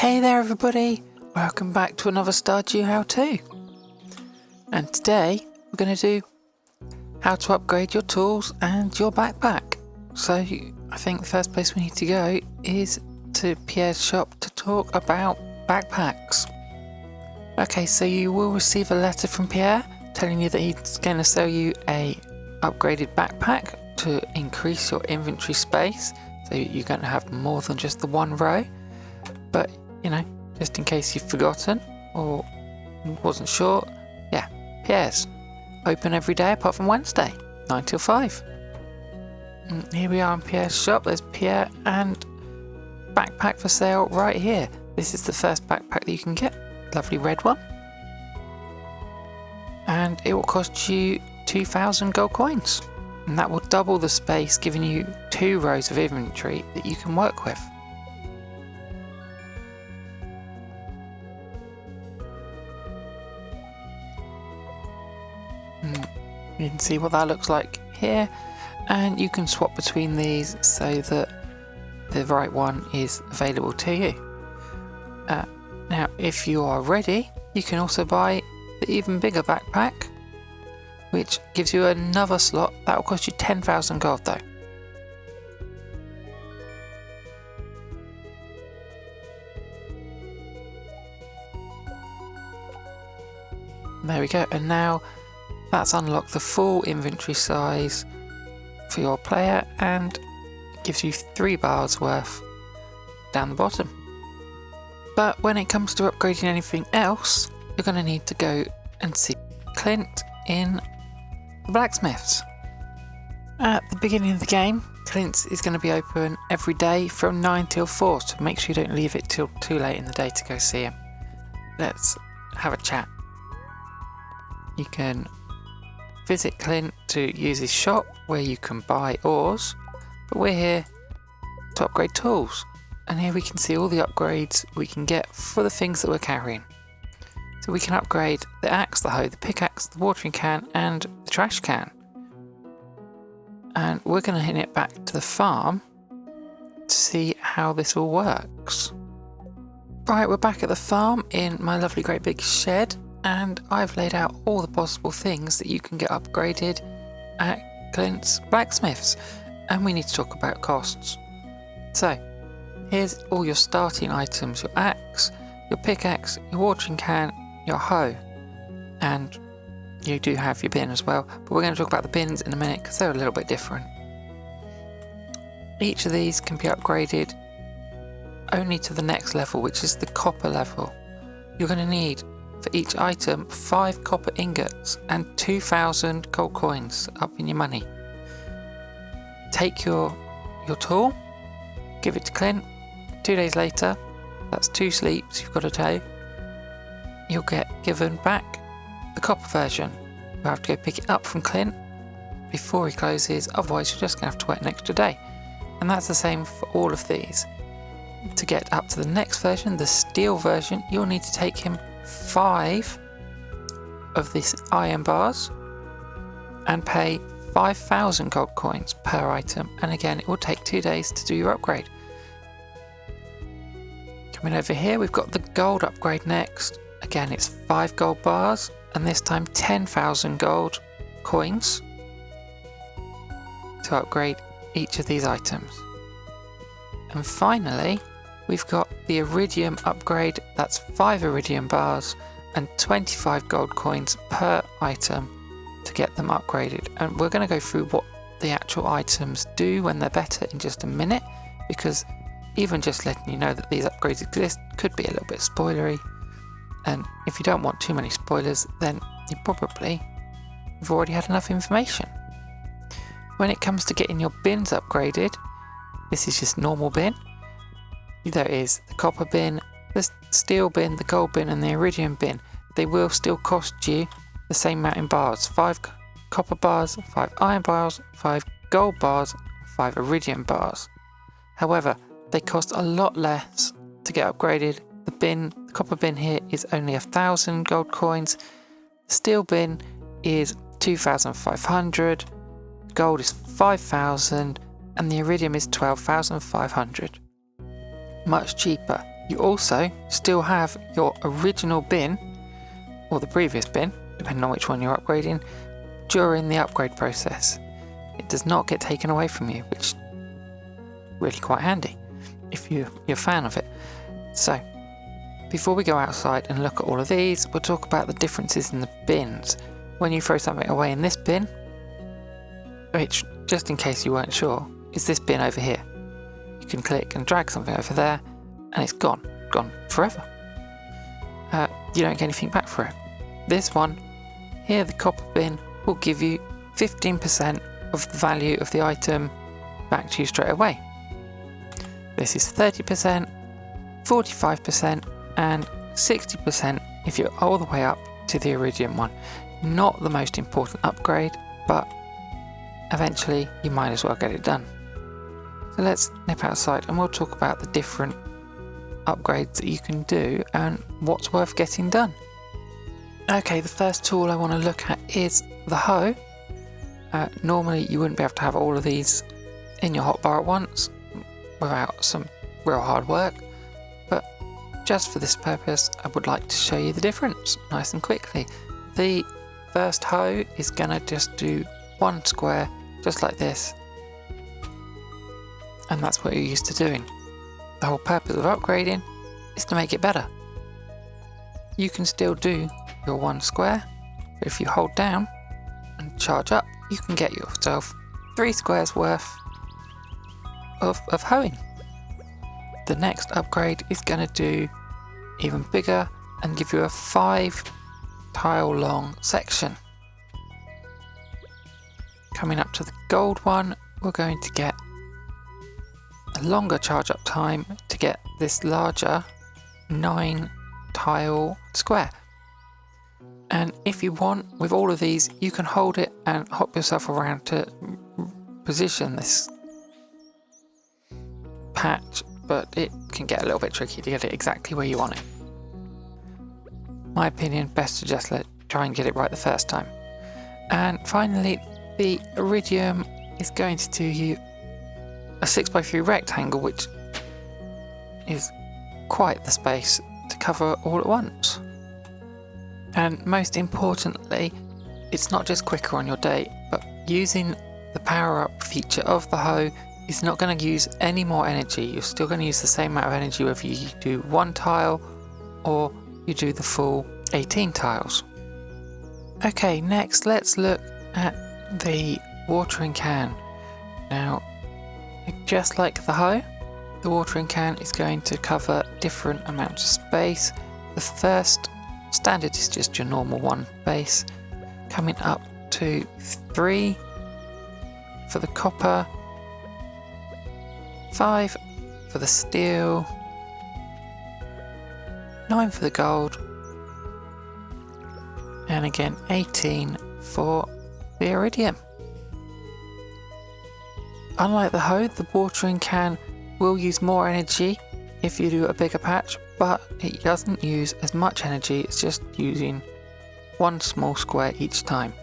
Hey there everybody, welcome back to another Stardew How To. And today we're going to do how to upgrade your tools and your backpack. So I think the first place we need to go is to Pierre's shop to talk about backpacks. Okay, so you will receive a letter from Pierre telling you that he's going to sell you a upgraded backpack to increase your inventory space. So you're going to have more than just the one row. But, you know, just in case you've forgotten or wasn't sure, yeah, Pierre's open every day apart from Wednesday, 9 till 5. And here we are in Pierre's shop. There's Pierre and backpack for sale right here. This is the first backpack that you can get, lovely red one. And it will cost you 2,000 gold coins. And that will double the space, giving you 2 rows of inventory that you can work with. You can see what that looks like here, and you can swap between these so that the right one is available to you. Now if you are ready, you can also buy the even bigger backpack, which gives you another slot. That will cost you 10,000 gold though. There we go, and now that's unlocked the full inventory size for your player and gives you 3 bars worth down the bottom. But when it comes to upgrading anything else, you're going to need to go and see Clint in the blacksmiths. At the beginning of the game, Clint's is going to be open every day from 9 till 4, so make sure you don't leave it till too late in the day to go see him. Let's have a chat. You can visit Clint to use his shop where you can buy ores, but we're here to upgrade tools, and here we can see all the upgrades we can get for the things that we're carrying. So we can upgrade the axe, the hoe, the pickaxe, the watering can and the trash can. And we're going to hit it back to the farm to see how this all works. Right, we're back at the farm in my lovely great big shed. And I've laid out all the possible things that you can get upgraded at Clint's blacksmiths, and we need to talk about costs. So here's all your starting items: your axe, your pickaxe, your watering can, your hoe, and you do have your bin as well, but we're going to talk about the bins in a minute because they're a little bit different. Each of these can be upgraded only to the next level, which is the copper level. You're going to need for each item 5 copper ingots and 2,000 gold coins up in your money. Take your tool, give it to Clint. 2 days later, that's 2 sleeps you've got to do, you'll get given back the copper version. You'll have to go pick it up from Clint before he closes, otherwise you're just going to have to wait an extra day. And that's the same for all of these. To get up to the next version, the steel version, you'll need to take him 5 of these iron bars and pay 5,000 gold coins per item, and again it will take 2 days to do your upgrade. Coming over here, we've got the gold upgrade next. Again, it's 5 gold bars and this time 10,000 gold coins to upgrade each of these items. And finally, we've got the iridium upgrade. That's 5 iridium bars and 25 gold coins per item to get them upgraded. And we're going to go through what the actual items do when they're better in just a minute, because even just letting you know that these upgrades exist could be a little bit spoilery. And if you don't want too many spoilers, then you've already had enough information. When it comes to getting your bins upgraded, this is just normal bin. There is the copper bin, the steel bin, the gold bin and the iridium bin. They will still cost you the same amount in bars: 5 copper bars, 5 iron bars, 5 gold bars, 5 iridium bars. However, they cost a lot less to get upgraded. The copper bin here is only 1,000 gold coins, the steel bin is 2,500, gold is 5,000 and the iridium is 12,500. Much cheaper. You also still have your original bin, or the previous bin, depending on which one you're upgrading, during the upgrade process. It does not get taken away from you, which is really quite handy if you're a fan of it. So, before we go outside and look at all of these, we'll talk about the differences in the bins. When you throw something away in this bin, which, just in case you weren't sure, is this bin over here. You can click and drag something over there, and it's gone forever. You don't get anything back for it. This one, here the copper bin, will give you 15% of the value of the item back to you straight away. This is 30%, 45%, and 60% if you're all the way up to the iridium one. Not the most important upgrade, but eventually you might as well get it done. So let's nip outside and we'll talk about the different upgrades that you can do and what's worth getting done. Okay, the first tool I want to look at is the hoe. Normally you wouldn't be able to have all of these in your hotbar at once without some real hard work, but just for this purpose I would like to show you the difference nice and quickly. The first hoe is going to just do one square just like this, and that's what you're used to doing. The whole purpose of upgrading is to make it better. You can still do your one square, but if you hold down and charge up, you can get yourself 3 squares worth of hoeing. The next upgrade is going to do even bigger and give you a 5 tile long section. Coming up to the gold one, we're going to get a longer charge up time to get this larger 9 tile square. And if you want, with all of these, you can hold it and hop yourself around to position this patch, but it can get a little bit tricky to get it exactly where you want it. My opinion, best to just try and get it right the first time. And finally, the iridium is going to do you a 6x3 rectangle, which is quite the space to cover all at once. And most importantly, it's not just quicker on your day, but using the power up feature of the hoe is not going to use any more energy. You're still going to use the same amount of energy whether you do 1 tile or you do the full 18 tiles. Okay, next let's look at the watering can. Now, just like the hoe, the watering can is going to cover different amounts of space. The first standard is just your normal 1 base, coming up to 3 for the copper, 5 for the steel, 9 for the gold, and again 18 for the iridium. Unlike the hoe, the watering can will use more energy if you do a bigger patch, but it doesn't use as much energy. It's just using 1 small square each time.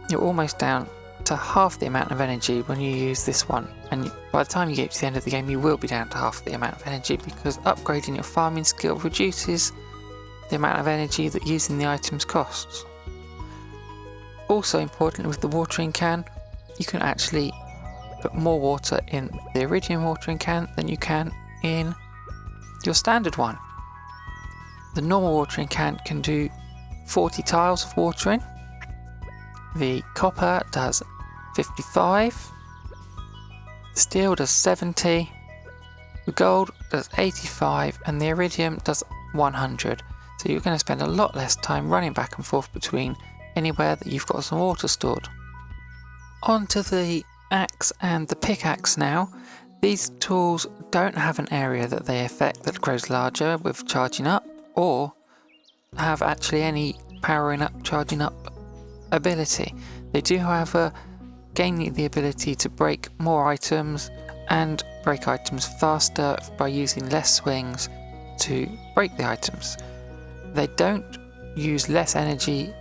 You're almost down to half the amount of energy when you use this one, and by the time you get to the end of the game you will be down to half the amount of energy, because upgrading your farming skill reduces the amount of energy that using the items costs. Also important with the watering can, you can actually put more water in the iridium watering can than you can in your standard one. The normal watering can do 40 tiles of watering. The copper does 55, the steel does 70, the gold does 85, and the iridium does 100. So you're going to spend a lot less time running back and forth between anywhere that you've got some water stored. On to the axe and the pickaxe now. These tools don't have an area that they affect that grows larger with charging up, or have actually any powering up, charging up ability. They do, however, gain the ability to break more items and break items faster by using less swings to break the items. They don't use less energy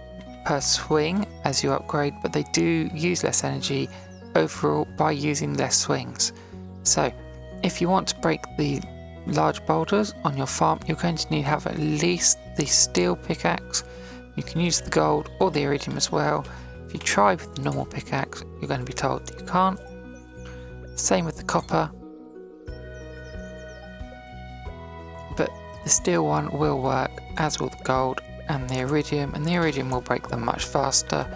per swing as you upgrade, but they do use less energy overall by using less swings. So if you want to break the large boulders on your farm, you're going to need to have at least the steel pickaxe. You can use the gold or the iridium as well. If you try with the normal pickaxe, you're going to be told that you can't. Same with the copper. But the steel one will work, as will the gold and the iridium will break them much faster,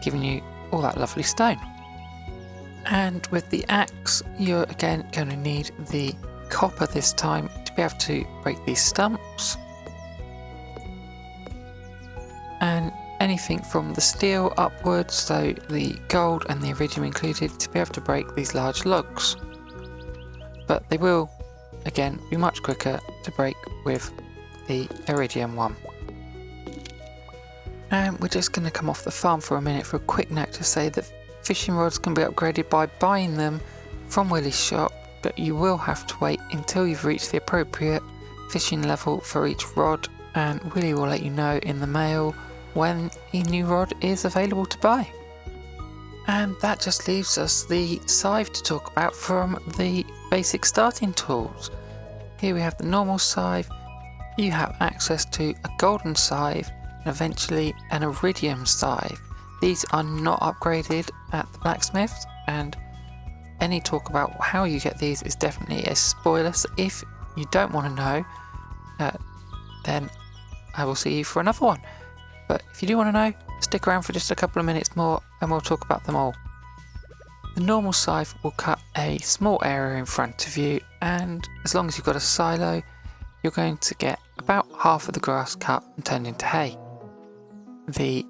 giving you all that lovely stone. And with the axe, you're again going to need the copper this time to be able to break these stumps, and anything from the steel upwards, so the gold and the iridium included, to be able to break these large logs. But they will again be much quicker to break with the iridium one. And we're just going to come off the farm for a minute for a quick note to say that fishing rods can be upgraded by buying them from Willie's shop, but you will have to wait until you've reached the appropriate fishing level for each rod, and Willie will let you know in the mail when a new rod is available to buy. And that just leaves us the scythe to talk about from the basic starting tools. Here we have the normal scythe. You have access to a golden scythe and eventually an iridium scythe. These are not upgraded at the blacksmith, and any talk about how you get these is definitely a spoiler. So if you don't want to know, then I will see you for another one. But if you do want to know, stick around for just a couple of minutes more and we'll talk about them all. The normal scythe will cut a small area in front of you, and as long as you've got a silo, you're going to get about half of the grass cut and turned into hay. The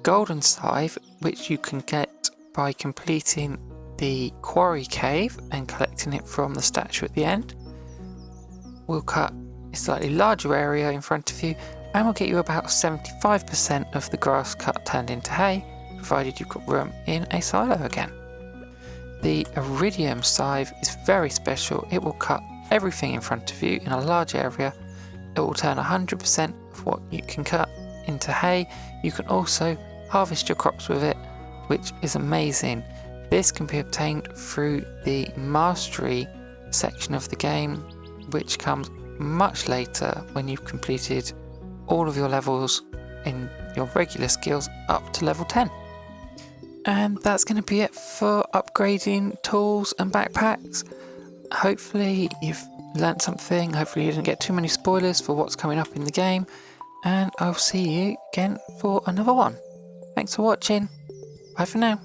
golden scythe, which you can get by completing the quarry cave and collecting it from the statue at the end, will cut a slightly larger area in front of you and will get you about 75% of the grass cut turned into hay, provided you've got room in a silo again. The iridium scythe is very special. It will cut everything in front of you in a large area. It will turn 100% of what you can cut into hay. You can also harvest your crops with it, which is amazing. This can be obtained through the mastery section of the game, which comes much later when you've completed all of your levels in your regular skills up to level 10. And that's going to be it for upgrading tools and backpacks. Hopefully you've learnt something, hopefully you didn't get too many spoilers for what's coming up in the game, and I'll see you again for another one. Thanks for watching, bye for now.